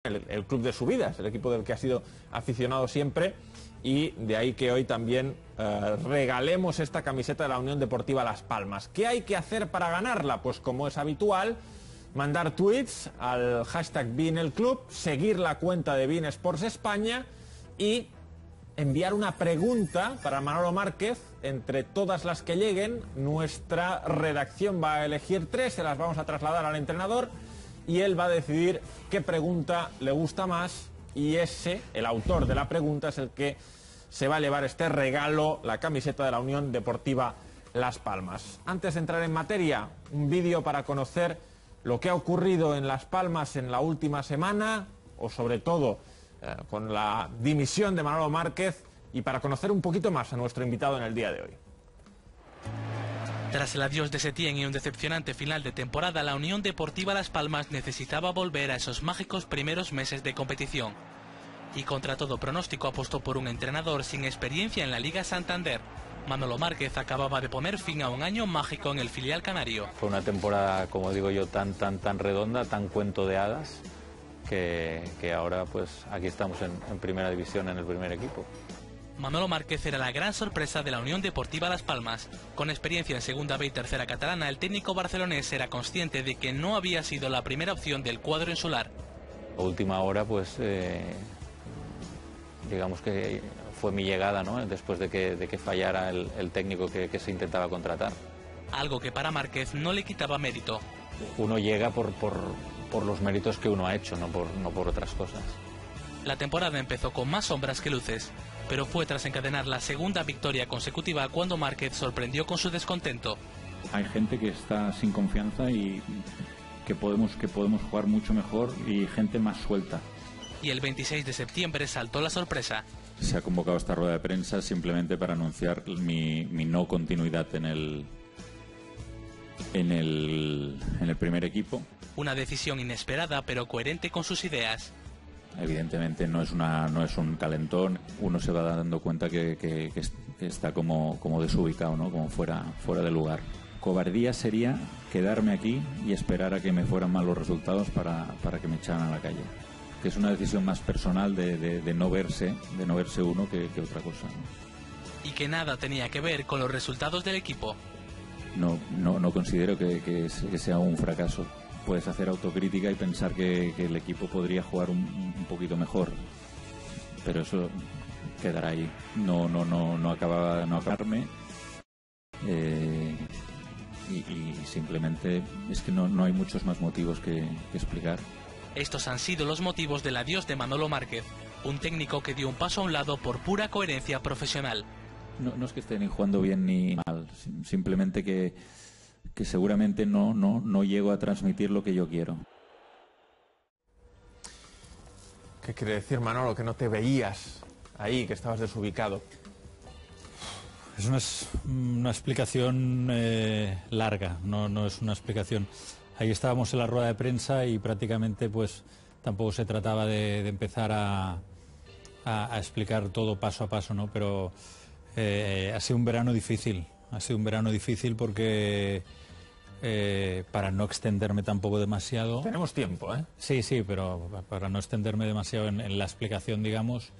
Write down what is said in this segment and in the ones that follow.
el club de su vida, es el equipo del que ha sido aficionado siempre, y de ahí que hoy también regalemos esta camiseta de la Unión Deportiva Las Palmas. ¿Qué hay que hacer para ganarla? Pues como es habitual, mandar tweets al hashtag #BeInElClub, seguir la cuenta de beIN Sports España y enviar una pregunta para Manolo Márquez. Entre todas las que lleguen, nuestra redacción va a elegir 3, se las vamos a trasladar al entrenador y él va a decidir qué pregunta le gusta más, y ese, el autor de la pregunta, es el que se va a llevar este regalo, la camiseta de la Unión Deportiva Las Palmas. Antes de entrar en materia, un vídeo para conocer lo que ha ocurrido en Las Palmas en la última semana, o sobre todo con la dimisión de Manolo Márquez, y para conocer un poquito más a nuestro invitado en el día de hoy. Tras el adiós de Setién y un decepcionante final de temporada, la Unión Deportiva Las Palmas necesitaba volver a esos mágicos primeros meses de competición. Y contra todo pronóstico apostó por un entrenador sin experiencia en la Liga Santander. Manolo Márquez acababa de poner fin a un año mágico en el filial canario. Fue una temporada, como digo yo, tan redonda, tan cuento de hadas, que ahora pues aquí estamos en primera división, en el primer equipo. Manolo Márquez era la gran sorpresa de la Unión Deportiva Las Palmas. Con experiencia en Segunda B y Tercera Catalana, el técnico barcelonés era consciente de que no había sido la primera opción del cuadro insular. A última hora, pues, digamos que fue mi llegada, ¿no?, después de que fallara el técnico que se intentaba contratar. Algo que para Márquez no le quitaba mérito. Uno llega por los méritos que uno ha hecho, no por otras cosas. La temporada empezó con más sombras que luces, pero fue tras encadenar la segunda victoria consecutiva cuando Márquez sorprendió con su descontento. Hay gente que está sin confianza y que podemos jugar mucho mejor, y gente más suelta. Y el 26 de septiembre saltó la sorpresa. Se ha convocado esta rueda de prensa simplemente para anunciar mi no continuidad en el primer equipo. Una decisión inesperada pero coherente con sus ideas. Evidentemente no es un calentón, uno se va dando cuenta que está como desubicado, ¿no?, como fuera de lugar. Cobardía sería quedarme aquí y esperar a que me fueran mal los resultados para que me echaran a la calle. Que es una decisión más personal de no verse uno que otra cosa, ¿no? Y que nada tenía que ver con los resultados del equipo. No considero que sea un fracaso. Puedes hacer autocrítica y pensar que el equipo podría jugar un poquito mejor, pero eso quedará ahí. No acababa de no acabarme, y simplemente es que no hay muchos más motivos que explicar. Estos han sido los motivos del adiós de Manolo Márquez, un técnico que dio un paso a un lado por pura coherencia profesional. No es que esté ni jugando bien ni mal, simplemente que seguramente no llego a transmitir lo que yo quiero. ¿Qué quiere decir, Manolo, que no te veías ahí, que estabas desubicado? Es una explicación larga, no es una explicación. Ahí estábamos en la rueda de prensa y prácticamente pues tampoco se trataba de empezar a explicar todo paso a paso, ¿no? Pero ha sido un verano difícil. Ha sido un verano difícil porque, para no extenderme tampoco demasiado... Tenemos tiempo, ¿eh? Sí, pero para no extenderme demasiado en la explicación, digamos,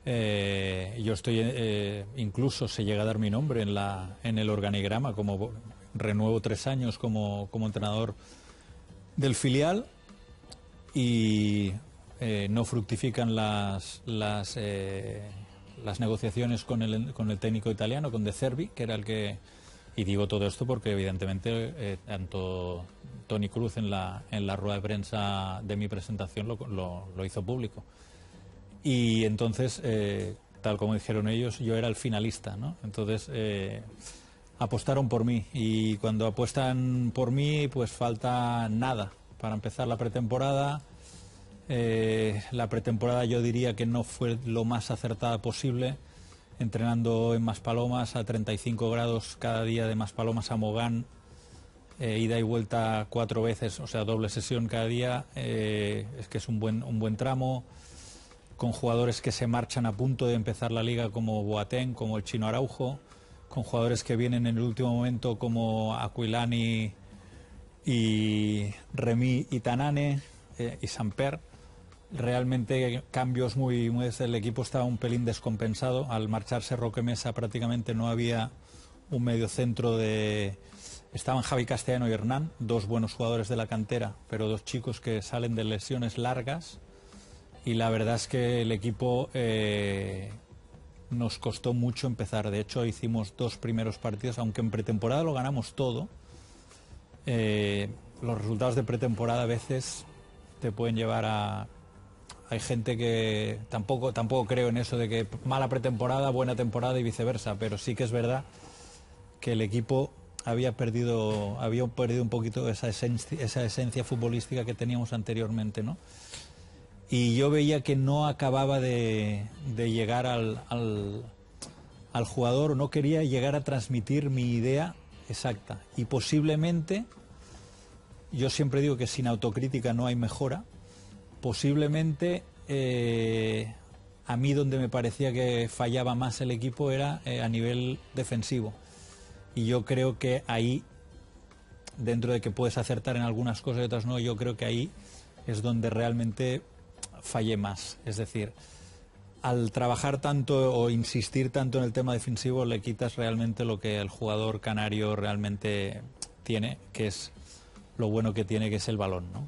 yo estoy, incluso se llega a dar mi nombre en el organigrama, como renuevo 3 años como entrenador del filial, y no fructifican las negociaciones con el técnico italiano, con De Zerbi, que era el que... Y digo todo esto porque evidentemente tanto Toni Kroos en la rueda de prensa de mi presentación lo hizo público. Y entonces, tal como dijeron ellos, yo era el finalista, ¿no? Entonces apostaron por mí, y cuando apuestan por mí pues falta nada para empezar la pretemporada. La pretemporada yo diría que no fue lo más acertada posible, entrenando en Maspalomas a 35 grados cada día, de Maspalomas a Mogán, ida y vuelta 4 veces, o sea, doble sesión cada día. Es que es un buen tramo, con jugadores que se marchan a punto de empezar la liga como Boateng, como el Chino Araujo, con jugadores que vienen en el último momento como Aquilani y Remy y Tanane y Samper. realmente cambios muy... El equipo estaba un pelín descompensado. Al marcharse Roque Mesa prácticamente no había un mediocentro de... Estaban Javi Castellano y Hernán, dos buenos jugadores de la cantera, pero dos chicos que salen de lesiones largas. Y la verdad es que el equipo nos costó mucho empezar. De hecho, hicimos 2 primeros partidos, aunque en pretemporada lo ganamos todo. Los resultados de pretemporada a veces te pueden llevar a... Hay gente que tampoco creo en eso de que mala pretemporada, buena temporada y viceversa, pero sí que es verdad que el equipo había perdido un poquito esa esencia futbolística que teníamos anteriormente, ¿no? Y yo veía que no acababa de llegar al jugador, o no quería llegar a transmitir mi idea exacta. Y posiblemente, yo siempre digo que sin autocrítica no hay mejora, posiblemente a mí donde me parecía que fallaba más el equipo era a nivel defensivo. Y yo creo que ahí, dentro de que puedes acertar en algunas cosas y otras no, yo creo que ahí es donde realmente fallé más. Es decir, al trabajar tanto o insistir tanto en el tema defensivo, le quitas realmente lo que el jugador canario realmente tiene, que es lo bueno que tiene, que es el balón, ¿no?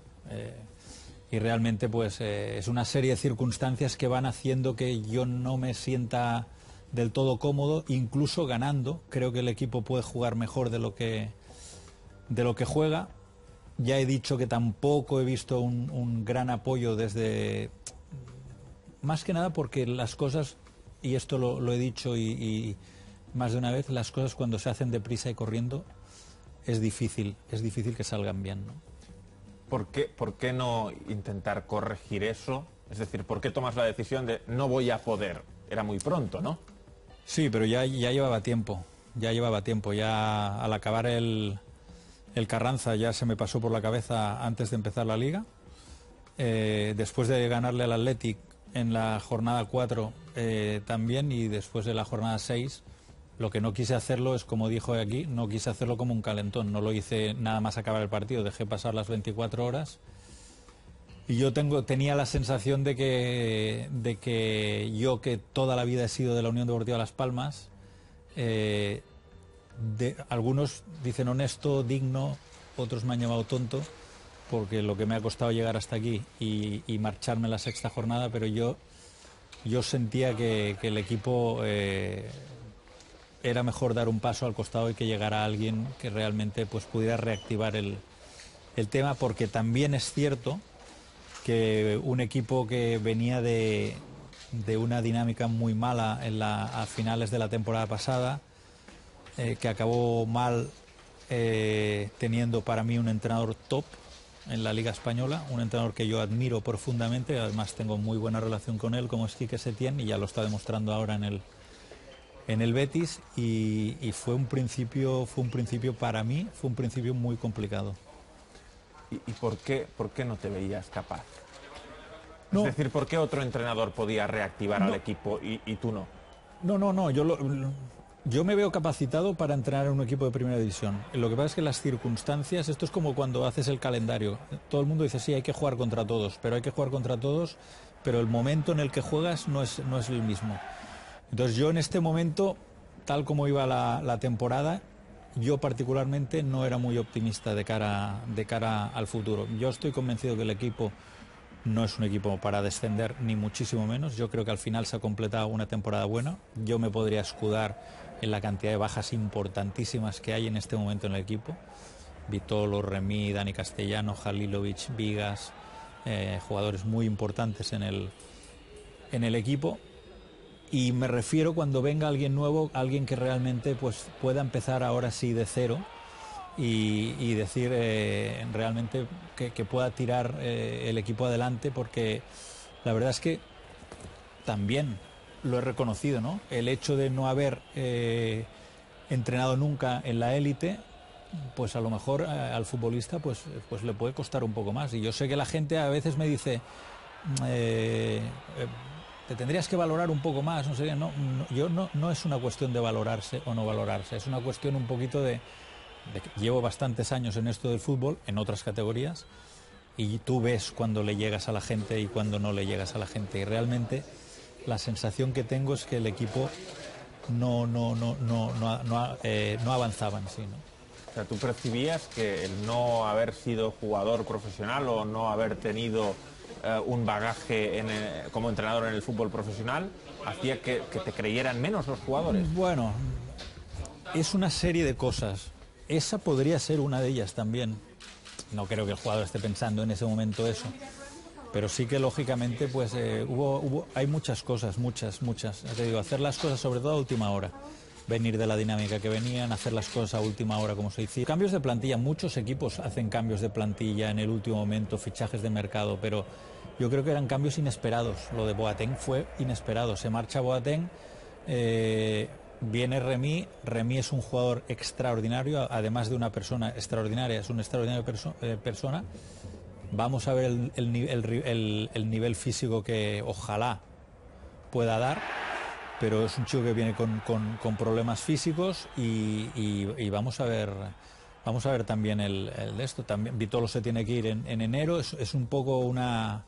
Y realmente pues es una serie de circunstancias que van haciendo que yo no me sienta del todo cómodo, incluso ganando. Creo que el equipo puede jugar mejor de lo que juega. Ya he dicho que tampoco he visto un gran apoyo desde... Más que nada porque las cosas, y esto lo he dicho y más de una vez, las cosas cuando se hacen deprisa y corriendo es difícil que salgan bien, ¿no? ¿Por qué no intentar corregir eso? Es decir, ¿por qué tomas la decisión de no voy a poder? Era muy pronto, ¿no? Sí, pero ya llevaba tiempo. Ya al acabar el Carranza ya se me pasó por la cabeza antes de empezar la liga. Después de ganarle al Athletic en la jornada 4 también, y después de la jornada 6, lo que no quise hacerlo es, como dijo aquí, no quise hacerlo como un calentón. No lo hice nada más acabar el partido, dejé pasar las 24 horas. Y yo tenía la sensación de que yo, que toda la vida he sido de la Unión Deportiva Las Palmas, algunos dicen honesto, digno, otros me han llamado tonto, porque lo que me ha costado llegar hasta aquí y marcharme en la 6ª jornada, pero yo sentía que el equipo era mejor dar un paso al costado y que llegara alguien que realmente pues pudiera reactivar el tema, porque también es cierto que un equipo que venía de una dinámica muy mala a finales de la temporada pasada, que acabó mal teniendo para mí un entrenador top en la Liga Española, un entrenador que yo admiro profundamente, además tengo muy buena relación con él, como es Quique Setién, y ya lo está demostrando ahora en el Betis, y fue un principio para mí, fue un principio muy complicado. ¿Y por qué no te veías capaz? No. Es decir, ¿por qué otro entrenador podía reactivar al equipo y tú no? No, yo me veo capacitado para entrenar en un equipo de primera división. Lo que pasa es que las circunstancias, esto es como cuando haces el calendario. Todo el mundo dice, sí, hay que jugar contra todos, pero el momento en el que juegas no es el mismo. Entonces yo en este momento, tal como iba la temporada, yo particularmente no era muy optimista de cara al futuro. Yo estoy convencido que el equipo no es un equipo para descender, ni muchísimo menos. Yo creo que al final se ha completado una temporada buena. Yo me podría escudar en la cantidad de bajas importantísimas que hay en este momento en el equipo. Vitolo, Remy, Dani Castellano, Halilovic, Vigas, jugadores muy importantes en el equipo. Y me refiero cuando venga alguien nuevo, alguien que realmente pues pueda empezar ahora sí de cero y decir realmente que pueda tirar el equipo adelante, porque la verdad es que también lo he reconocido, ¿no? El hecho de no haber entrenado nunca en la élite, pues a lo mejor al futbolista pues le puede costar un poco más. Y yo sé que la gente a veces me dice... te tendrías que valorar un poco más, no sé, no es una cuestión de valorarse o no valorarse, es una cuestión un poquito de que llevo bastantes años en esto del fútbol, en otras categorías, y tú ves cuando le llegas a la gente y cuando no le llegas a la gente. Y realmente la sensación que tengo es que el equipo no avanzaba en sí, ¿no? O sea, ¿tú percibías que el no haber sido jugador profesional o no haber tenido un bagaje como entrenador en el fútbol profesional hacía que te creyeran menos los jugadores? Bueno, es una serie de cosas. Esa podría ser una de ellas también. No creo que el jugador esté pensando en ese momento eso. Pero sí que lógicamente pues hay muchas cosas, muchas. Te digo, hacer las cosas sobre todo a última hora. Venir de la dinámica que venían, hacer las cosas a última hora como se hicieron. Cambios de plantilla, muchos equipos hacen cambios de plantilla en el último momento, fichajes de mercado, pero yo creo que eran cambios inesperados. Lo de Boateng fue inesperado. Se marcha Boateng, viene Remy. Remy es un jugador extraordinario, además de una persona extraordinaria, es una extraordinaria persona. Vamos a ver el nivel físico que ojalá pueda dar, pero es un chico que viene con problemas físicos y vamos a ver también el de esto. También Vitolo se tiene que ir en enero. Es un poco una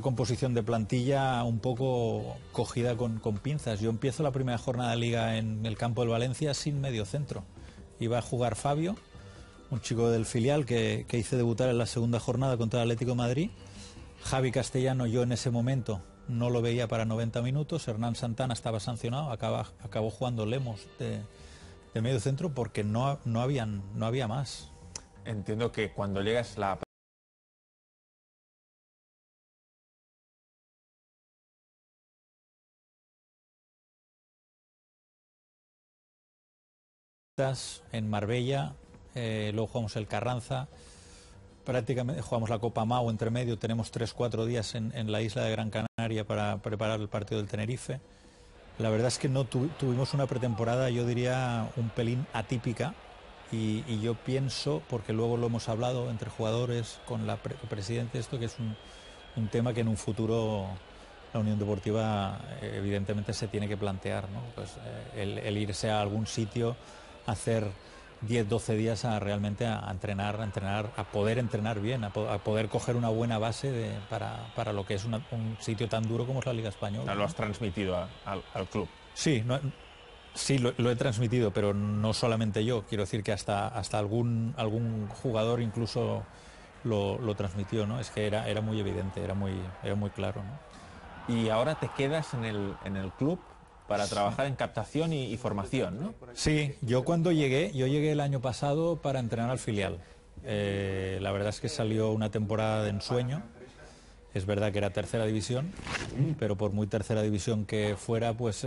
composición de plantilla un poco cogida con pinzas. Yo empiezo la primera jornada de liga en el campo del Valencia sin medio centro. Iba a jugar Fabio, un chico del filial que hice debutar en la segunda jornada contra el Atlético de Madrid. Javi Castellano, yo en ese momento no lo veía para 90 minutos. Hernán Santana estaba sancionado, acabó jugando Lemos de medio centro porque no había más. Entiendo que cuando llegas la en Marbella, luego jugamos el Carranza, prácticamente jugamos la Copa Mau entre medio, tenemos 3-4 días en la isla de Gran Canaria para preparar el partido del Tenerife. La verdad es que no tuvimos una pretemporada, yo diría, un pelín atípica y yo pienso, porque luego lo hemos hablado entre jugadores, con el presidente, esto que es un tema que en un futuro la Unión Deportiva evidentemente se tiene que plantear, ¿no? Pues el irse a algún sitio, hacer 10-12 días realmente a entrenar, a poder entrenar bien, a poder coger una buena base para lo que es un sitio tan duro como es la Liga Española. Lo has transmitido al club. Sí, sí lo he transmitido, pero no solamente yo. Quiero decir que hasta algún jugador incluso lo transmitió, ¿no? Es que era muy evidente, era muy claro, ¿no? Y ahora te quedas en el club para trabajar en captación y formación, ¿no? Sí, yo llegué el año pasado para entrenar al filial. La verdad es que salió una temporada de ensueño. Es verdad que era tercera división, pero por muy tercera división que fuera, pues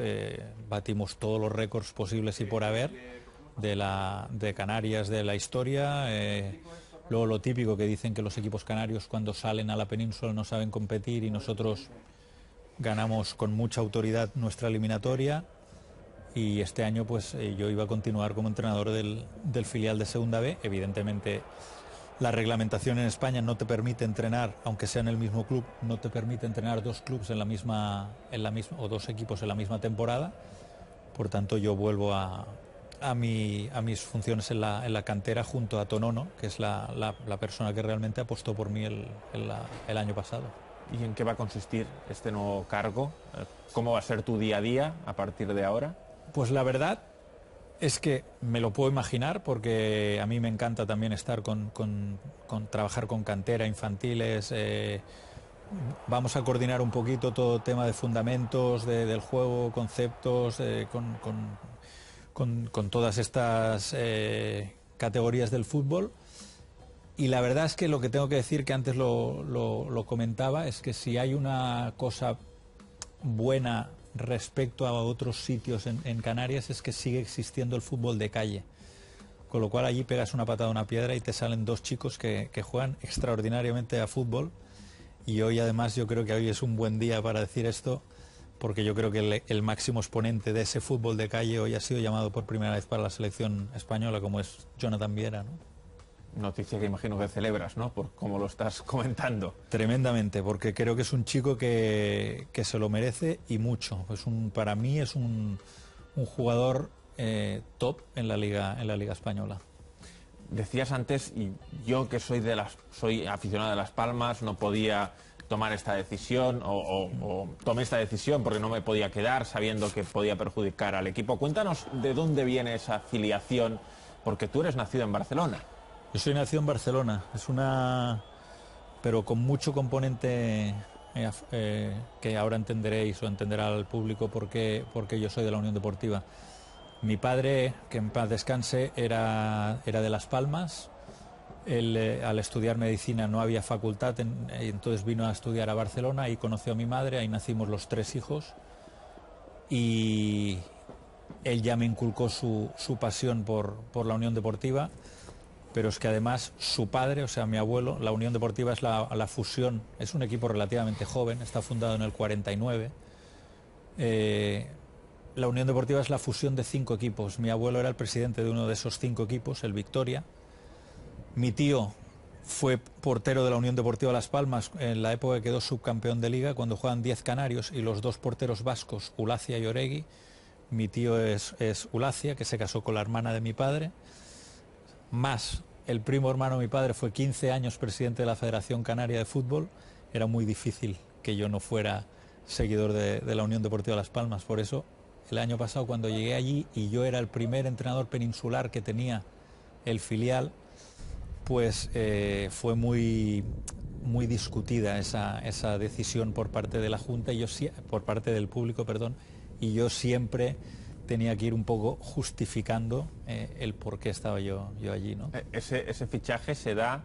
batimos todos los récords posibles y por haber de Canarias, de la historia. Luego lo típico que dicen que los equipos canarios cuando salen a la península no saben competir y nosotros ganamos con mucha autoridad nuestra eliminatoria y este año pues yo iba a continuar como entrenador del filial de Segunda B. Evidentemente la reglamentación en España no te permite entrenar, aunque sea en el mismo club, no te permite entrenar dos clubes o dos equipos en la misma temporada. Por tanto yo vuelvo a mis funciones en la cantera junto a Tonono, que es la persona que realmente apostó por mí el año pasado. ¿Y en qué va a consistir este nuevo cargo? ¿Cómo va a ser tu día a día a partir de ahora? Pues la verdad es que me lo puedo imaginar porque a mí me encanta también estar trabajar con cantera, infantiles. Vamos a coordinar un poquito todo el tema de fundamentos del juego, conceptos, con todas estas categorías del fútbol. Y la verdad es que lo que tengo que decir, que antes lo comentaba, es que si hay una cosa buena respecto a otros sitios en Canarias es que sigue existiendo el fútbol de calle. Con lo cual allí pegas una patada a una piedra y te salen dos chicos que juegan extraordinariamente a fútbol. Y hoy además yo creo que hoy es un buen día para decir esto, porque yo creo que el máximo exponente de ese fútbol de calle hoy ha sido llamado por primera vez para la selección española, como es Jonathan Viera, ¿no? Noticia que imagino que celebras, ¿no? Por cómo lo estás comentando. Tremendamente, porque creo que es un chico que se lo merece y mucho. Para mí es un jugador top en la liga española. decías antes, y yo que soy aficionado de Las Palmas, no podía tomar esta decisión o tomé esta decisión porque no me podía quedar sabiendo que podía perjudicar al equipo. Cuéntanos de dónde viene esa filiación, porque tú eres nacido en Barcelona. Yo soy nacido en Barcelona, pero con mucho componente que ahora entenderéis o entenderá el público porque yo soy de la Unión Deportiva. Mi padre, que en paz descanse, era de Las Palmas. Él, al estudiar medicina no había facultad, y entonces vino a estudiar a Barcelona y conoció a mi madre, ahí nacimos los 3 hijos. Y él ya me inculcó su pasión por la Unión Deportiva, pero es que además su padre, o sea, mi abuelo, la Unión Deportiva es la fusión, es un equipo relativamente joven, está fundado en el 49. La Unión Deportiva es la fusión de 5 equipos. Mi abuelo era el presidente de uno de esos 5 equipos, el Victoria. Mi tío fue portero de la Unión Deportiva Las Palmas en la época que quedó subcampeón de liga, cuando juegan 10 canarios, y los 2 porteros vascos, Ulacia y Oregui. Mi tío es Ulacia, que se casó con la hermana de mi padre, más el primo hermano de mi padre fue 15 años presidente de la Federación Canaria de Fútbol. Era muy difícil que yo no fuera seguidor de la Unión Deportiva Las Palmas. Por eso, el año pasado, cuando llegué allí y yo era el primer entrenador peninsular que tenía el filial, pues fue muy discutida esa decisión por parte de la Junta, por parte del público, perdón, y yo siempre tenía que ir un poco justificando el por qué estaba yo allí, ¿no? Ese fichaje se da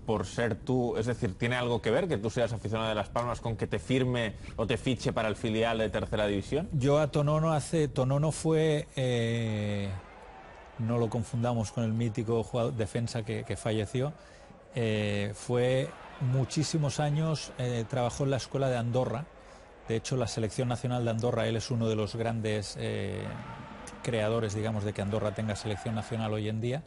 por ser tú, es decir, ¿tiene algo que ver que tú seas aficionado de Las Palmas con que te firme o te fiche para el filial de tercera división? Yo a Tonono fue, no lo confundamos con el mítico jugador defensa que falleció, fue muchísimos años, trabajó en la escuela de Andorra. De hecho, la selección nacional de Andorra, él es uno de los grandes creadores, digamos, de que Andorra tenga selección nacional hoy en día,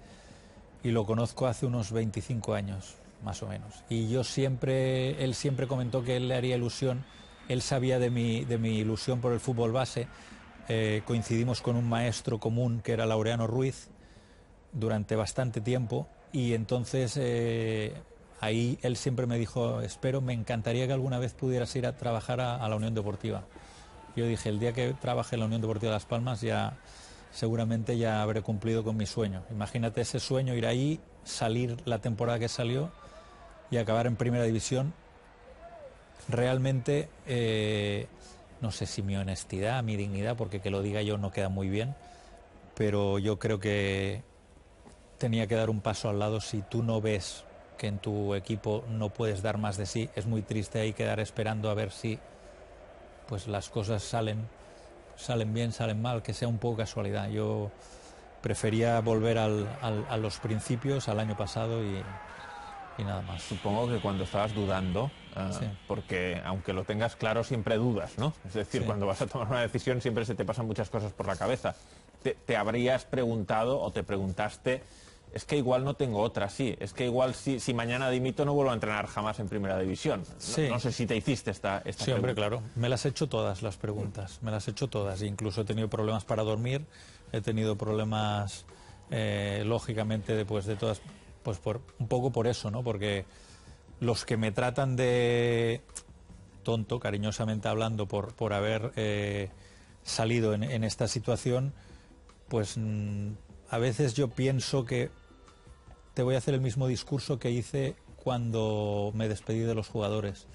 y lo conozco hace unos 25 años, más o menos. Y él siempre comentó que él le haría ilusión, él sabía de mi ilusión por el fútbol base. Coincidimos con un maestro común que era Laureano Ruiz durante bastante tiempo, y entonces ahí él siempre me dijo, me encantaría que alguna vez pudieras ir a trabajar a la Unión Deportiva. Yo dije, el día que trabaje en la Unión Deportiva de Las Palmas seguramente ya habré cumplido con mi sueño. Imagínate ese sueño, ir ahí, salir la temporada que salió y acabar en primera división. Realmente, no sé si mi honestidad, mi dignidad, porque que lo diga yo no queda muy bien, pero yo creo que tenía que dar un paso al lado. Si tú no ves que en tu equipo no puedes dar más de sí, es muy triste ahí quedar esperando a ver si pues las cosas salen bien, salen mal, que sea un poco casualidad. Yo prefería volver a los principios, al año pasado, y nada más. Supongo que cuando estabas dudando, sí, porque aunque lo tengas claro siempre dudas, ¿no? Es decir, sí, cuando vas a tomar una decisión siempre se te pasan muchas cosas por la cabeza. Te habrías preguntado o te preguntaste, es que igual no tengo otra, sí, es que igual si mañana dimito no vuelvo a entrenar jamás en primera división. Sí. No sé si te hiciste esta Sí, pregunta. hombre, claro. Me las he hecho todas las preguntas, me las he hecho todas. Incluso he tenido problemas para dormir, he tenido problemas, lógicamente, después de todas, pues un poco por eso, ¿no? Porque los que me tratan de tonto, cariñosamente hablando, por haber salido en esta situación, pues a veces yo pienso que te voy a hacer el mismo discurso que hice cuando me despedí de los jugadores.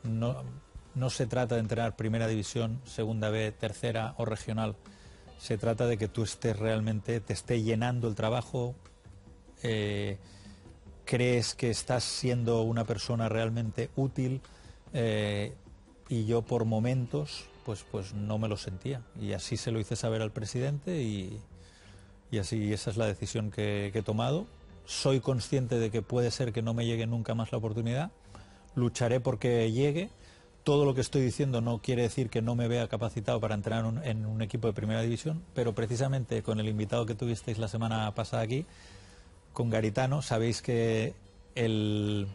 No se trata de entrenar primera división, segunda B, tercera o regional. Se trata de que tú estés realmente, te esté llenando el trabajo, crees que estás siendo una persona realmente útil, y yo por momentos pues no me lo sentía, y así se lo hice saber al presidente, y así esa es la decisión que he tomado. Soy consciente de que puede ser que no me llegue nunca más la oportunidad, lucharé porque llegue. Todo lo que estoy diciendo no quiere decir que no me vea capacitado para entrenar en un equipo de primera división, pero precisamente con el invitado que tuvisteis la semana pasada aquí, con Garitano, sabéis que el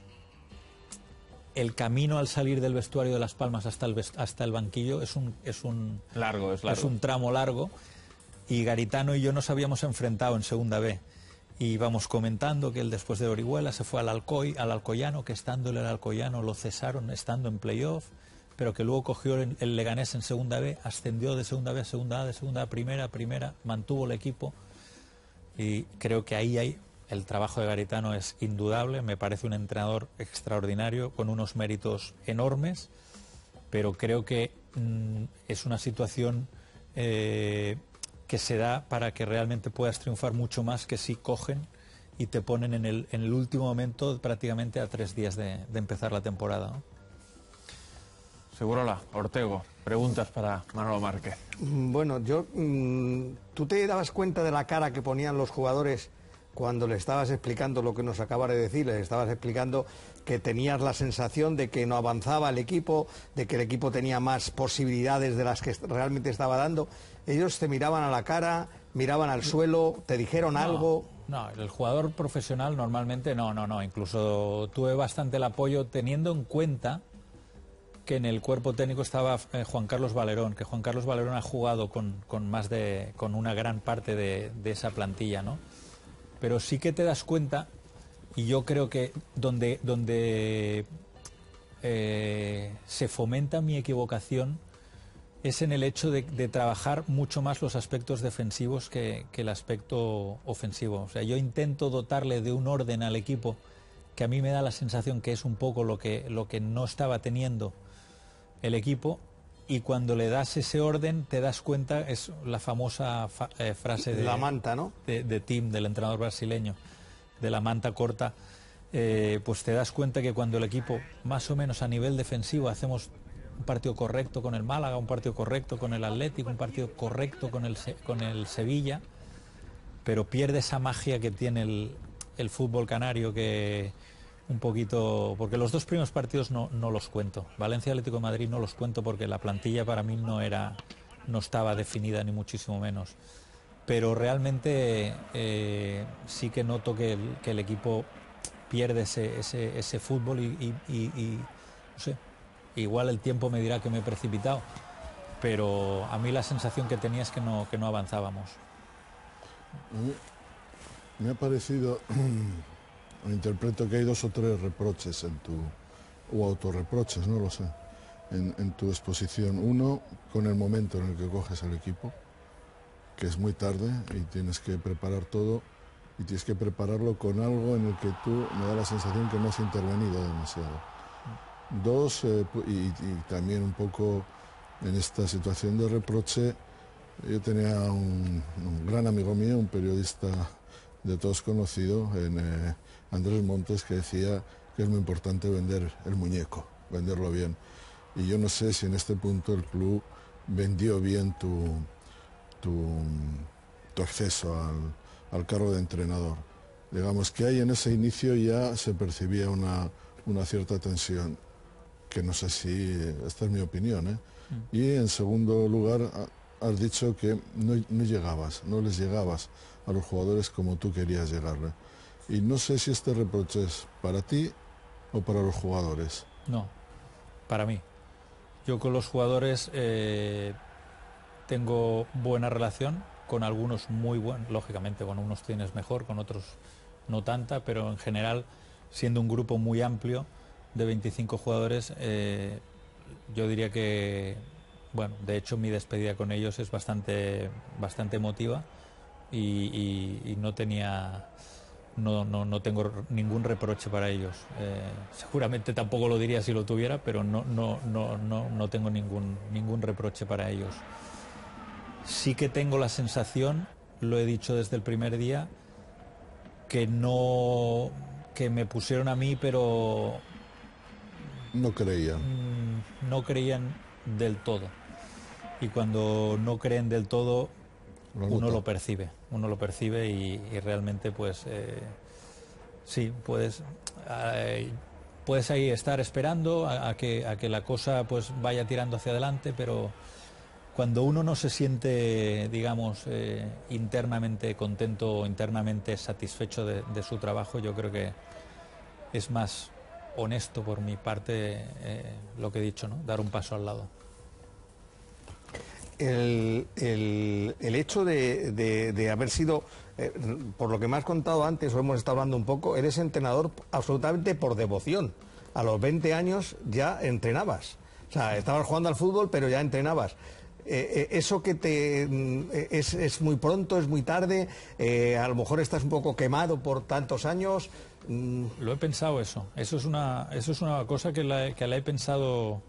camino al salir del vestuario de Las Palmas hasta el banquillo es un largo. Es un tramo largo, y Garitano y yo nos habíamos enfrentado en segunda B, y vamos comentando que él después de Orihuela se fue al Alcoyano, que estando en el Alcoyano lo cesaron estando en playoff, pero que luego cogió el Leganés en segunda B, ascendió de segunda B a segunda A, de segunda A a primera, mantuvo el equipo, y creo que ahí el trabajo de Garitano es indudable. Me parece un entrenador extraordinario, con unos méritos enormes, pero creo que es una situación que se da para que realmente puedas triunfar mucho más que si cogen y te ponen en el último momento, prácticamente a 3 días de empezar la temporada, ¿no? Segurola, Ortego, preguntas para Manolo Márquez. Bueno, ¿tú te dabas cuenta de la cara que ponían los jugadores cuando le estabas explicando lo que nos acabas de decir? Les estabas explicando que tenías la sensación de que no avanzaba el equipo, de que el equipo tenía más posibilidades de las que realmente estaba dando. Ellos te miraban a la cara, miraban al suelo, te dijeron algo. No, el jugador profesional normalmente no. Incluso tuve bastante el apoyo, teniendo en cuenta que en el cuerpo técnico estaba Juan Carlos Valerón, que Juan Carlos Valerón ha jugado con una gran parte de esa plantilla, ¿no? Pero sí que te das cuenta, y yo creo que donde se fomenta mi equivocación es en el hecho de trabajar mucho más los aspectos defensivos que el aspecto ofensivo. O sea, yo intento dotarle de un orden al equipo que a mí me da la sensación que es un poco lo que no estaba teniendo el equipo, y cuando le das ese orden te das cuenta, es la famosa frase de la manta, ¿no? de Tim, del entrenador brasileño, de la manta corta. Pues te das cuenta que cuando el equipo, más o menos a nivel defensivo, hacemos un partido correcto con el Málaga, un partido correcto con el Atlético, un partido correcto con el Sevilla, pero pierde esa magia que tiene el fútbol canario, que un poquito, porque los 2 primeros partidos no los cuento. Valencia y Atlético de Madrid no los cuento porque la plantilla para mí no estaba definida, ni muchísimo menos. Pero realmente sí que noto que el equipo pierde ese fútbol y no sé, igual el tiempo me dirá que me he precipitado, pero a mí la sensación que tenía es que no avanzábamos. Me ha parecido, interpreto que hay 2 o 3 reproches o autorreproches, no lo sé, en tu exposición. Uno, con el momento en el que coges al equipo, que es muy tarde y tienes que preparar todo, y tienes que prepararlo con algo en el que tú, me da la sensación que no has intervenido demasiado. 2, y también un poco en esta situación de reproche, yo tenía un gran amigo mío, un periodista de todos conocido, Andrés Montes, que decía que es muy importante vender el muñeco, venderlo bien. Y yo no sé si en este punto el club vendió bien tu acceso al cargo de entrenador. Digamos que ahí en ese inicio ya se percibía una cierta tensión, que no sé si, esta es mi opinión, ¿eh? Y en segundo lugar, has dicho que no les llegabas a los jugadores como tú querías llegarle. Y no sé si este reproche es para ti o para los jugadores. No, para mí. Yo con los jugadores tengo buena relación, con algunos muy buenos, lógicamente con unos tienes mejor, con otros no tanta, pero en general, siendo un grupo muy amplio de 25 jugadores, yo diría que, bueno, de hecho mi despedida con ellos es bastante emotiva, y no tengo ningún reproche para ellos. Seguramente tampoco lo diría si lo tuviera, pero no tengo ningún reproche para ellos. Sí que tengo la sensación, lo he dicho desde el primer día, que me pusieron a mí, pero no creían. No creían del todo. Y cuando no creen del todo, uno lo percibe y realmente pues sí, puedes ahí estar esperando a que la cosa pues vaya tirando hacia adelante, pero cuando uno no se siente, digamos, internamente contento o internamente satisfecho de su trabajo, yo creo que es más honesto por mi parte lo que he dicho, ¿no? Dar un paso al lado. el hecho de haber sido, por lo que me has contado antes, o hemos estado hablando un poco, eres entrenador absolutamente por devoción. A los 20 años ya entrenabas. O sea, estabas jugando al fútbol, pero ya entrenabas. Eso que es muy pronto, es muy tarde, a lo mejor estás un poco quemado por tantos años. Lo he pensado eso. Eso es una cosa que la he pensado.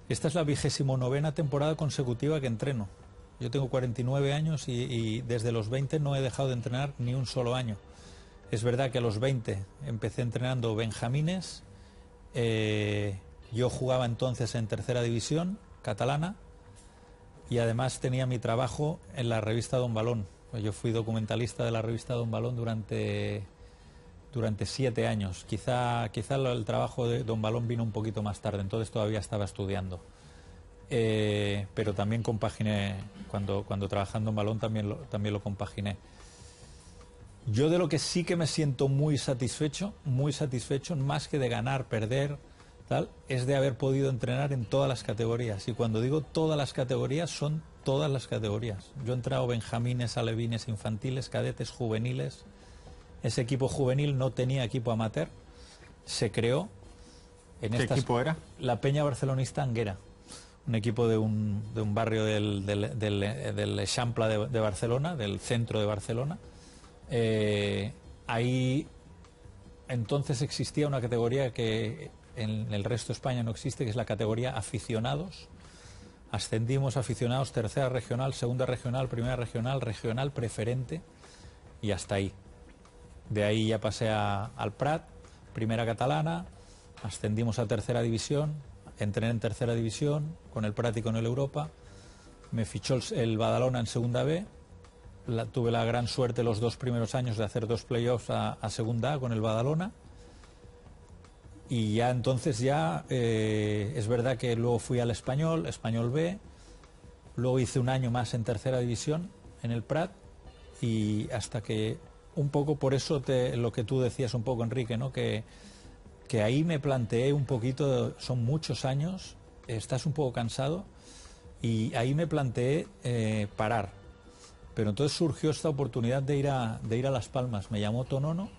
Esta es la 29ª temporada consecutiva que entreno. Yo tengo 49 años y desde los 20 no he dejado de entrenar ni un solo año. Es verdad que a los 20 empecé entrenando benjamines. Yo jugaba entonces en tercera división catalana y además tenía mi trabajo en la revista Don Balón. Yo fui documentalista de la revista Don Balón durante 7 años. Quizá el trabajo de Don Balón vino un poquito más tarde, entonces todavía estaba estudiando. Pero también compaginé, cuando trabajando en Balón también lo compaginé. Yo de lo que sí que me siento muy satisfecho, más que de ganar, perder, tal, es de haber podido entrenar en todas las categorías. Y cuando digo todas las categorías, son todas las categorías. Yo he entrenado benjamines, alevines, infantiles, cadetes, juveniles. Ese equipo juvenil no tenía equipo amateur, se creó. ¿Qué equipo era? La Peña Barcelonista Anguera, un equipo de un barrio del Eixample de Barcelona, del centro de Barcelona. Ahí entonces existía una categoría que en el resto de España no existe, que es la categoría aficionados. Ascendimos aficionados, tercera regional, segunda regional, primera regional, regional preferente y hasta ahí. De ahí ya pasé al Prat, primera catalana, ascendimos a tercera división, entrené en tercera división con el Prat y con el Europa, me fichó el Badalona en segunda B, tuve la gran suerte los 2 primeros años de hacer 2 playoffs a segunda A con el Badalona y ya entonces es verdad que luego fui al Español B, luego hice un año más en tercera división en el Prat y hasta que un poco por eso lo que tú decías un poco, Enrique, ¿no? Que ahí me planteé un poquito, son muchos años, estás un poco cansado y ahí me planteé parar. Pero entonces surgió esta oportunidad de ir a Las Palmas, me llamó Tonono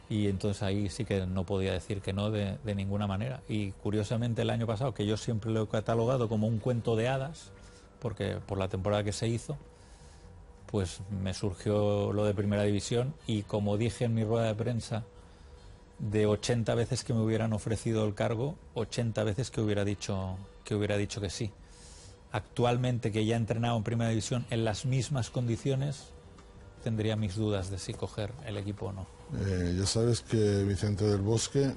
y entonces ahí sí que no podía decir que no de ninguna manera. Y curiosamente el año pasado, que yo siempre lo he catalogado como un cuento de hadas, porque por la temporada que se hizo, pues me surgió lo de primera división y como dije en mi rueda de prensa, de 80 veces que me hubieran ofrecido el cargo, 80 veces que hubiera dicho que sí. Actualmente, que ya he entrenado en primera división en las mismas condiciones, tendría mis dudas de si coger el equipo o no. Ya sabes que Vicente del Bosque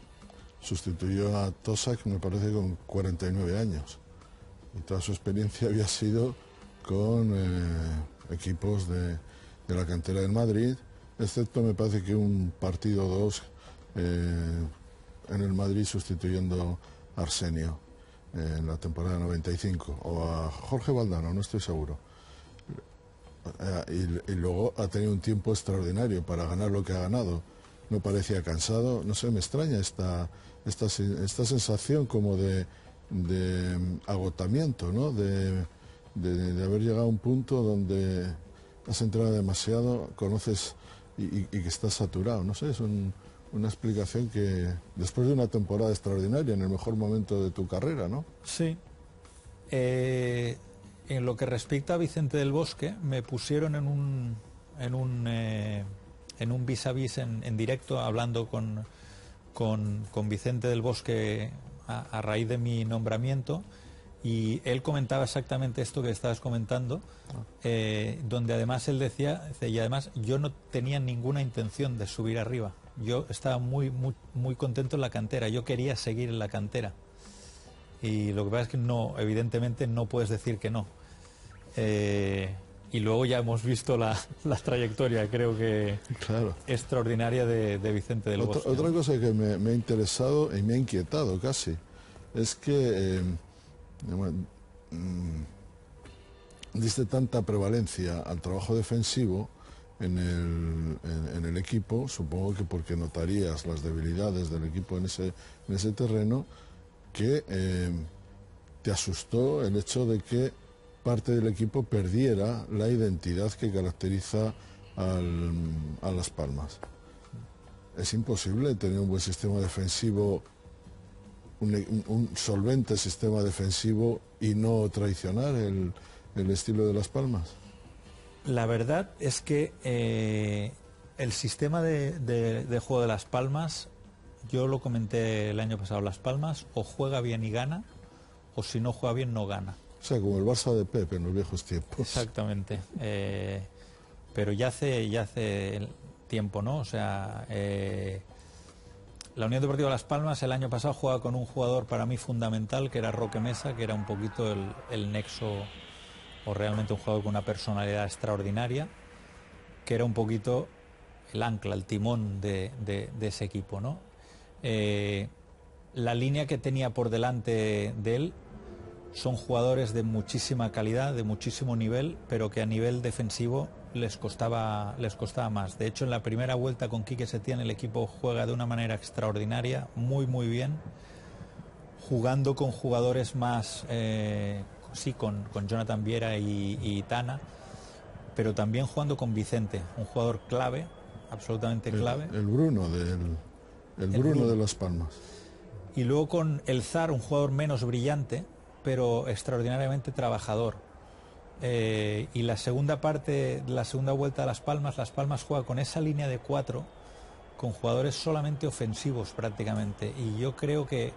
sustituyó a Tosac, me parece, con 49 años. Y toda su experiencia había sido con equipos de la cantera del Madrid, excepto me parece que un partido o dos en el Madrid sustituyendo a Arsenio en la temporada 95, o a Jorge Valdano, no estoy seguro. Y luego ha tenido un tiempo extraordinario para ganar lo que ha ganado. No parecía cansado, no sé, me extraña esta sensación como de agotamiento, ¿no? De haber llegado a un punto donde has entrenado demasiado, conoces y que estás saturado. No sé, es una explicación que después de una temporada extraordinaria, en el mejor momento de tu carrera, ¿no? Sí. En lo que respecta a Vicente del Bosque, me pusieron en un vis a vis en directo, hablando con Vicente del Bosque a raíz de mi nombramiento, y él comentaba exactamente esto que estabas comentando, donde además él decía, y además yo no tenía ninguna intención de subir arriba. Yo estaba muy contento en la cantera, yo quería seguir en la cantera. Y lo que pasa es que no, evidentemente no puedes decir que no. Y luego ya hemos visto la trayectoria, creo que claro, extraordinaria de Vicente del Bosque. Otra cosa que me ha interesado y me ha inquietado casi, es que diste tanta prevalencia al trabajo defensivo en el equipo, supongo que porque notarías las debilidades del equipo en ese terreno, que te asustó el hecho de que parte del equipo perdiera la identidad que caracteriza a Las Palmas. Es imposible tener un buen sistema defensivo, un solvente sistema defensivo y no traicionar el estilo de Las Palmas. La verdad es que el sistema de juego de Las Palmas, yo lo comenté el año pasado, Las Palmas o juega bien y gana, o si no juega bien no gana. O sea, como el Barça de Pep en los viejos tiempos. Exactamente. Pero ya hace tiempo, ¿no? O sea, la Unión Deportiva Las Palmas el año pasado jugaba con un jugador para mí fundamental, que era Roque Mesa, que era un poquito el nexo, o realmente un jugador con una personalidad extraordinaria, que era un poquito el ancla, el timón de ese equipo, ¿no? La línea que tenía por delante de él son jugadores de muchísima calidad, de muchísimo nivel, pero que a nivel defensivo les costaba más. De hecho, en la primera vuelta con Quique Setién el equipo juega de una manera extraordinaria, muy bien, jugando con jugadores más, sí, con Jonathan Viera y Tana, pero también jugando con Vicente, un jugador clave, absolutamente clave. El Bruno de Las Palmas. Y luego con el Zar, un jugador menos brillante, pero extraordinariamente trabajador. Y la segunda vuelta de Las Palmas juega con esa línea de 4, con jugadores solamente ofensivos prácticamente. Y yo creo que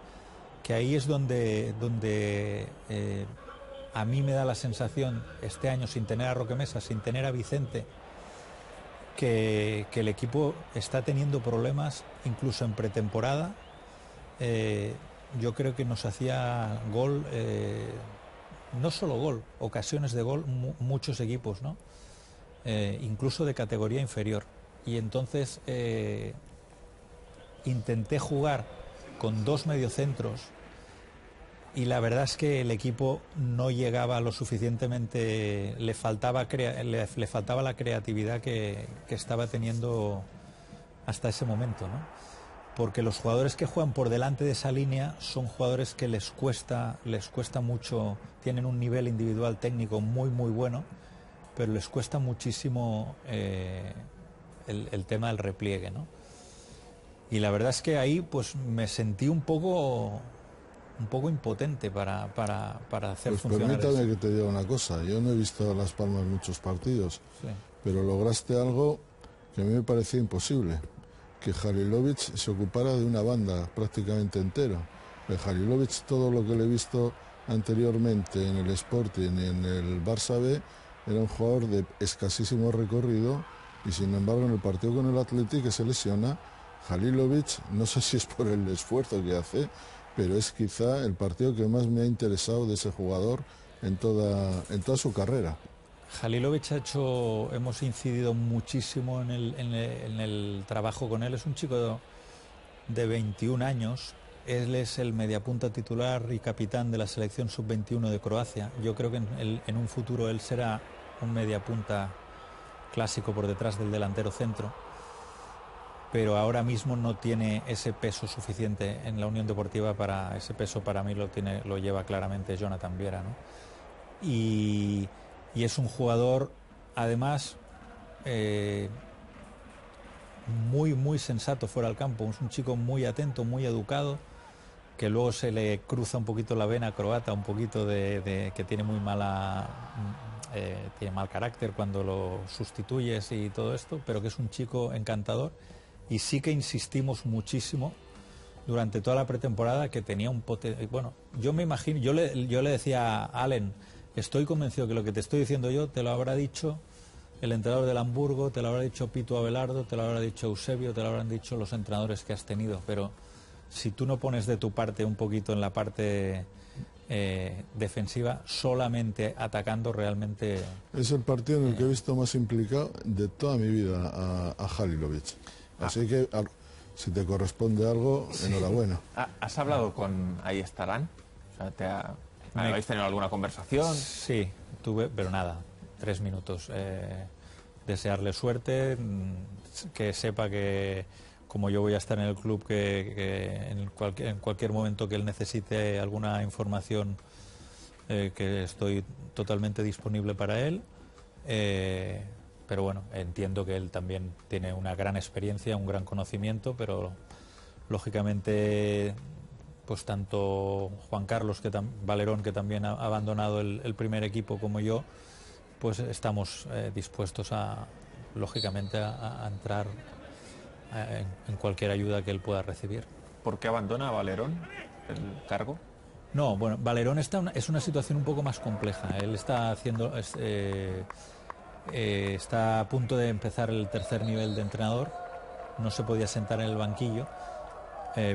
ahí es donde a mí me da la sensación, este año, sin tener a Roque Mesa, sin tener a Vicente, que el equipo está teniendo problemas incluso en pretemporada. Yo creo que nos hacía gol, no solo gol, ocasiones de gol, muchos equipos, ¿no? Incluso de categoría inferior. Y entonces intenté jugar con 2 mediocentros y la verdad es que el equipo no llegaba lo suficientemente, le faltaba la creatividad que estaba teniendo hasta ese momento, ¿no? Porque los jugadores que juegan por delante de esa línea son jugadores que les cuesta mucho, tienen un nivel individual técnico muy bueno, pero les cuesta muchísimo el tema del repliegue, ¿no? Y la verdad es que ahí pues me sentí un poco impotente para hacer pues funcionar permítame eso. que te diga una cosa, yo no he visto a Las Palmas muchos partidos, Sí. pero lograste algo que a mí me parecía imposible, que Halilovic se ocupara de una banda prácticamente entera. Halilovic, todo lo que le he visto anteriormente en el Sporting y en el Barça B, era un jugador de escasísimo recorrido y sin embargo en el partido con el Athletic, que se lesiona, Halilovic, no sé si es por el esfuerzo que hace, pero es quizá el partido que más me ha interesado de ese jugador en toda su carrera. Halilovic hemos incidido muchísimo en el trabajo con él. Es un chico de 21 años, él es el mediapunta titular y capitán de la selección sub-21 de Croacia. Yo creo que en un futuro él será un mediapunta clásico por detrás del delantero centro, pero ahora mismo no tiene ese peso suficiente en la Unión Deportiva. Ese peso para mí lo lleva claramente Jonathan Viera, ¿no? Y es un jugador, además, muy sensato fuera del campo. Es un chico muy atento, muy educado, que luego se le cruza un poquito la vena croata, un poquito de que tiene tiene mal carácter cuando lo sustituyes y todo esto, pero que es un chico encantador. Y sí que insistimos muchísimo durante toda la pretemporada que tenía un potencial. Bueno, yo me imagino, yo le decía a Allen, estoy convencido que lo que te estoy diciendo yo te lo habrá dicho el entrenador del Hamburgo, te lo habrá dicho Pitu Abelardo, te lo habrá dicho Eusebio, te lo habrán dicho los entrenadores que has tenido, pero si tú no pones de tu parte un poquito en la parte defensiva, solamente atacando, realmente... Es el partido en el que he visto más implicado de toda mi vida a Halilovic. Así que, si te corresponde algo, enhorabuena. ¿Has hablado con Ahí Estarán? O sea, ¿habéis tenido alguna conversación? Sí, tuve, pero nada, 3 minutos. Desearle suerte, que sepa que como yo voy a estar en el club, que en cualquier momento que él necesite alguna información que estoy totalmente disponible para él, pero bueno, entiendo que él también tiene una gran experiencia, un gran conocimiento, pero lógicamente pues tanto Juan Carlos Valerón, que también ha abandonado el primer equipo, como yo, pues estamos dispuestos lógicamente a entrar en cualquier ayuda que él pueda recibir. ¿Por qué abandona a Valerón el cargo? No, bueno, Valerón es una situación un poco más compleja. Él está está a punto de empezar el tercer nivel de entrenador, no se podía sentar en el banquillo.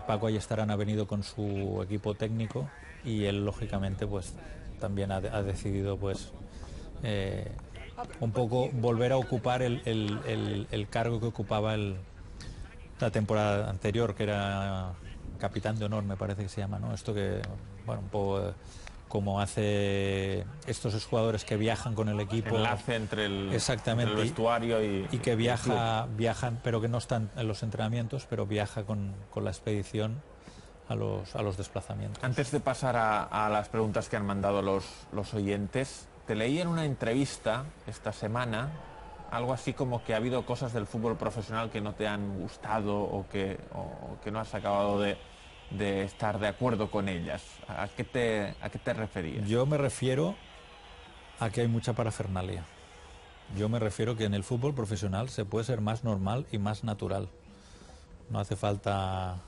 Paco Ayestarán ha venido con su equipo técnico y él lógicamente pues también ha decidido pues un poco volver a ocupar el cargo que ocupaba la temporada anterior, que era capitán de honor, me parece que se llama, ¿no? Esto que, bueno, un poco como hace estos jugadores que viajan con el equipo. Enlace entre el vestuario y que viajan, pero que no están en los entrenamientos, pero viaja con la expedición a los desplazamientos. Antes de pasar a las preguntas que han mandado los oyentes, te leí en una entrevista esta semana algo así como que ha habido cosas del fútbol profesional que no te han gustado o que no has acabado de estar de acuerdo con ellas. ¿A qué te referías? Yo me refiero a que hay mucha parafernalia. Yo me refiero que en el fútbol profesional se puede ser más normal y más natural. No hace falta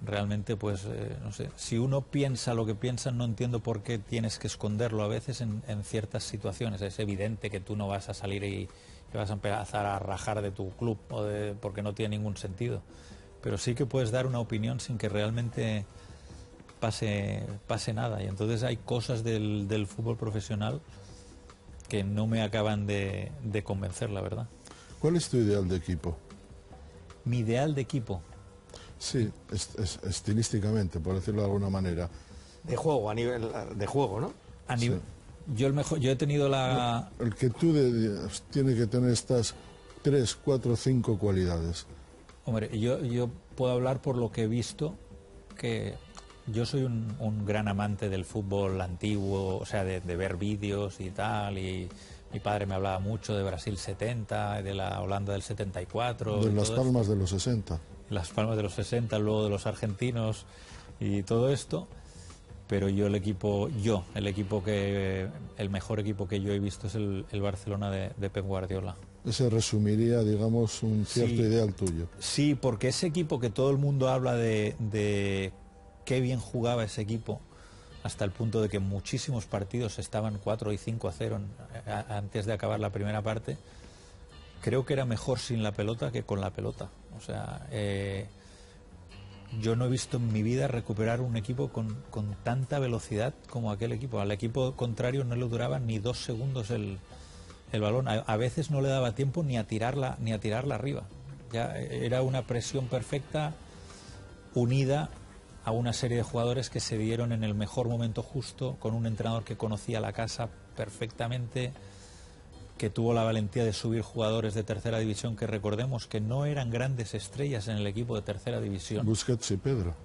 realmente, pues, no sé, si uno piensa lo que piensa, no entiendo por qué tienes que esconderlo a veces en ciertas situaciones. Es evidente que tú no vas a salir y vas a empezar a rajar de tu club porque no tiene ningún sentido, pero sí que puedes dar una opinión sin que realmente pase nada, y entonces hay cosas del fútbol profesional que no me acaban de convencer, la verdad. ¿Cuál es tu ideal de equipo? Mi ideal de equipo. Sí, estilísticamente, por decirlo de alguna manera. De juego, a nivel de juego, ¿no? A nivel, sí. Yo he tenido la... No, el que tú tiene que tener estas 3, 4, 5 cualidades. Hombre, yo puedo hablar por lo que he visto, que yo soy un gran amante del fútbol antiguo, o sea, de ver vídeos y tal, y mi padre me hablaba mucho de Brasil 70, de la Holanda del 74... De las Palmas de los 60. Las Palmas de los 60, luego de los argentinos y todo esto, pero el mejor equipo que yo he visto es el Barcelona de Pep Guardiola. Ese resumiría, digamos, un cierto ideal tuyo. Sí, porque ese equipo que todo el mundo habla de qué bien jugaba ese equipo, hasta el punto de que muchísimos partidos estaban 4 y 5-0 antes de acabar la primera parte, creo que era mejor sin la pelota que con la pelota. O sea, yo no he visto en mi vida recuperar un equipo con tanta velocidad como aquel equipo. Al equipo contrario no le duraba ni 2 segundos el balón. A veces no le daba tiempo ni a tirarla arriba. Ya era una presión perfecta, unida a una serie de jugadores que se dieron en el mejor momento justo, con un entrenador que conocía la casa perfectamente, que tuvo la valentía de subir jugadores de tercera división, que recordemos que no eran grandes estrellas en el equipo de tercera división. Busquets y Pedro.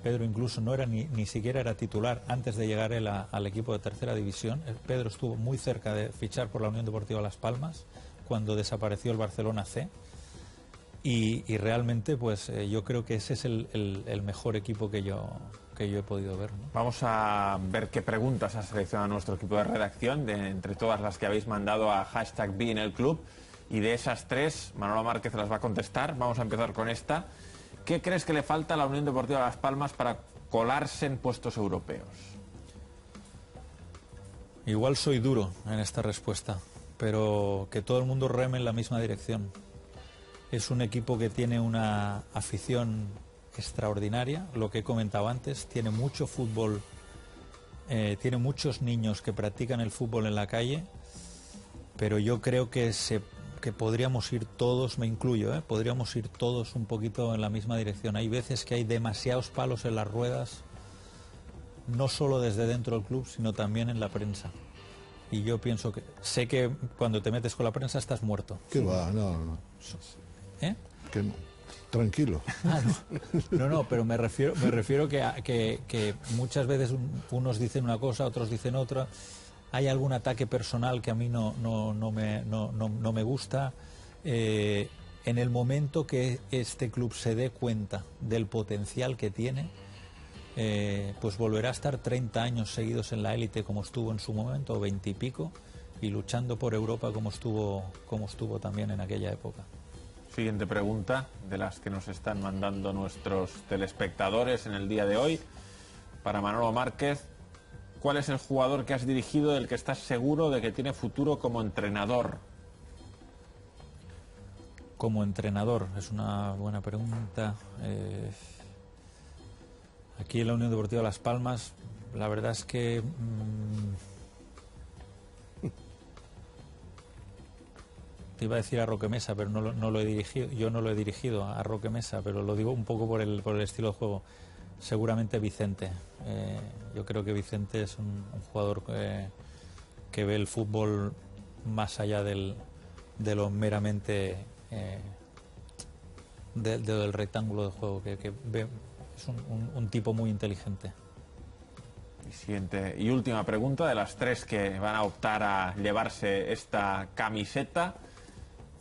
Pedro incluso no era ni siquiera era titular antes de llegar él al equipo de tercera división. Pedro estuvo muy cerca de fichar por la Unión Deportiva Las Palmas cuando desapareció el Barcelona C, y realmente pues yo creo que ese es el mejor equipo que yo he podido ver, ¿no? Vamos a ver qué preguntas ha seleccionado nuestro equipo de redacción, entre todas las que habéis mandado a #BeInElClub, y de esas 3, Manolo Márquez las va a contestar. Vamos a empezar con esta. ¿Qué crees que le falta a la Unión Deportiva Las Palmas para colarse en puestos europeos? Igual soy duro en esta respuesta, pero que todo el mundo reme en la misma dirección. Es un equipo que tiene una afición extraordinaria, lo que he comentado antes, tiene mucho fútbol, tiene muchos niños que practican el fútbol en la calle, pero yo creo que podríamos ir todos, me incluyo, podríamos ir todos un poquito en la misma dirección. Hay veces que hay demasiados palos en las ruedas, no solo desde dentro del club, sino también en la prensa. Y yo pienso que, sé que cuando te metes con la prensa estás muerto. ¿Qué va? No. ¿Eh? Que no. Tranquilo. No, pero me refiero que muchas veces unos dicen una cosa, otros dicen otra. Hay algún ataque personal que a mí no me gusta. En el momento que este club se dé cuenta del potencial que tiene, pues volverá a estar 30 años seguidos en la élite como estuvo en su momento, 20 y pico, y luchando por Europa como estuvo también en aquella época. Siguiente pregunta de las que nos están mandando nuestros telespectadores en el día de hoy. Para Manolo Márquez, ¿cuál es el jugador que has dirigido del que estás seguro de que tiene futuro como entrenador? Como entrenador, es una buena pregunta. Aquí en la Unión Deportiva Las Palmas, la verdad es que te iba a decir a Roque Mesa, pero no lo he dirigido. Yo no lo he dirigido a Roque Mesa, pero lo digo un poco por el estilo de juego. Seguramente Vicente. Yo creo que Vicente es un jugador que ve el fútbol más allá de lo meramente del rectángulo de juego, que ve, es un tipo muy inteligente. Siguiente y última pregunta de las tres que van a optar a llevarse esta camiseta.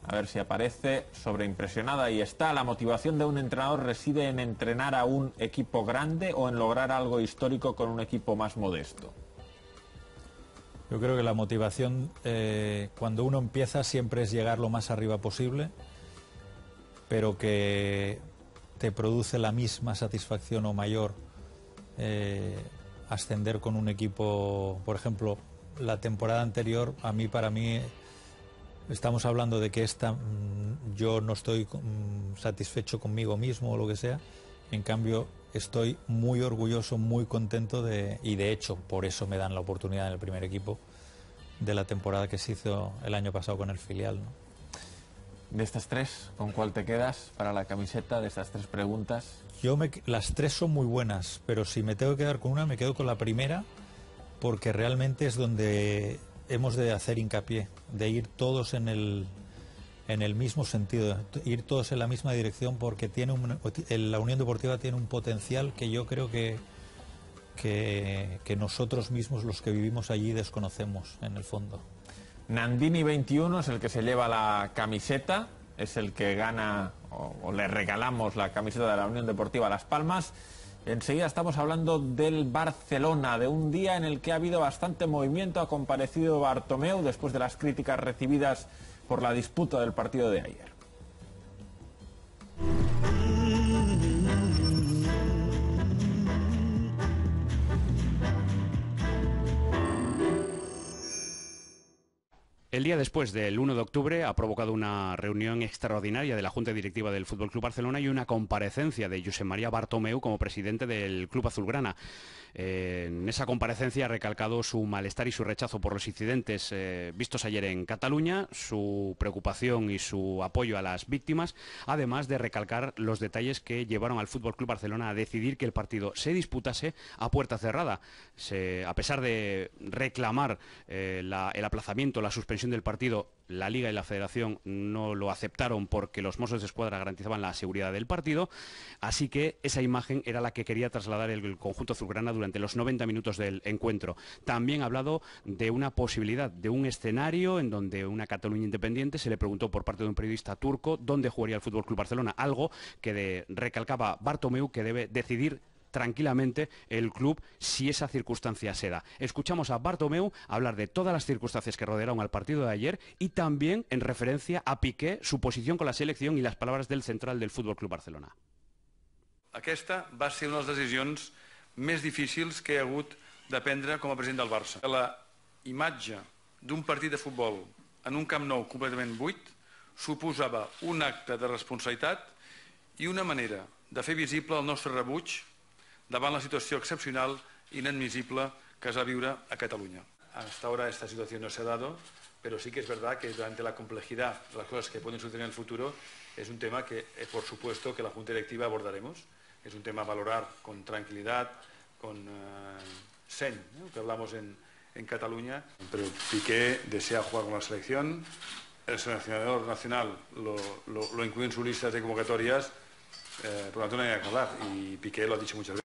A ver si aparece. Sobreimpresionada. Y está. ¿La motivación de un entrenador reside en entrenar a un equipo grande o en lograr algo histórico con un equipo más modesto? Yo creo que la motivación, cuando uno empieza, siempre es llegar lo más arriba posible, pero que te produce la misma satisfacción o mayor ascender con un equipo. Por ejemplo, la temporada anterior, para mí, estamos hablando de que yo no estoy satisfecho conmigo mismo o lo que sea. En cambio, estoy muy orgulloso, muy contento y de hecho, por eso me dan la oportunidad en el primer equipo de la temporada que se hizo el año pasado con el filial, ¿no? De estas tres, ¿con cuál te quedas para la camiseta de estas tres preguntas? Las tres son muy buenas, pero si me tengo que quedar con una, me quedo con la primera, porque realmente es donde hemos de hacer hincapié, de ir todos en el mismo sentido, ir todos en la misma dirección, porque la Unión Deportiva tiene un potencial que yo creo que nosotros mismos, los que vivimos allí, desconocemos en el fondo. Nandini 21 es el que se lleva la camiseta, es el que gana o le regalamos la camiseta de la Unión Deportiva Las Palmas. Enseguida estamos hablando del Barcelona, de un día en el que ha habido bastante movimiento. Ha comparecido Bartomeu después de las críticas recibidas por la disputa del partido de ayer. El día después del 1 de octubre ha provocado una reunión extraordinaria de la Junta Directiva del FC Barcelona y una comparecencia de Josep María Bartomeu como presidente del Club Azulgrana. En esa comparecencia ha recalcado su malestar y su rechazo por los incidentes vistos ayer en Cataluña, su preocupación y su apoyo a las víctimas, además de recalcar los detalles que llevaron al FC Barcelona a decidir que el partido se disputase a puerta cerrada. A pesar de reclamar el aplazamiento, la suspensión del partido, la Liga y la Federación no lo aceptaron porque los Mossos de Escuadra garantizaban la seguridad del partido, así que esa imagen era la que quería trasladar el conjunto azulgrana durante los 90 minutos del encuentro. También ha hablado de una posibilidad, de un escenario en donde una Cataluña independiente. Se le preguntó por parte de un periodista turco dónde jugaría el FC Barcelona, algo que recalcaba Bartomeu, que debe decidir tranquilamente el club si esa circunstancia se da. Escuchamos a Bartomeu hablar de todas las circunstancias que rodearon al partido de ayer y también en referencia a Piqué, su posición con la selección y las palabras del central del FC Barcelona. Aquesta va ser una de les decisions més difícils que he hagut de prendre com a president del Barça. La imatge d'un partit de futbol en un Camp Nou completament buit suposava un acte de responsabilitat i una manera de fer visible el nostre rebuig davant la situació excepcional i inadmisible que es va viure a Cataluña. Hasta ahora esta situación no se ha dado, pero sí que es verdad que durante la complejidad de las cosas que pueden suceder en el futuro es un tema que, por supuesto, que la Junta Directiva abordaremos. Es un tema a valorar con tranquilidad, con seny, ¿no? Que hablamos en Cataluña. Pero Piqué desea jugar con la selección, el seleccionador nacional lo incluye en su lista de convocatorias, por lo tanto no hay que hablar. Y Piqué lo ha dicho muchas veces.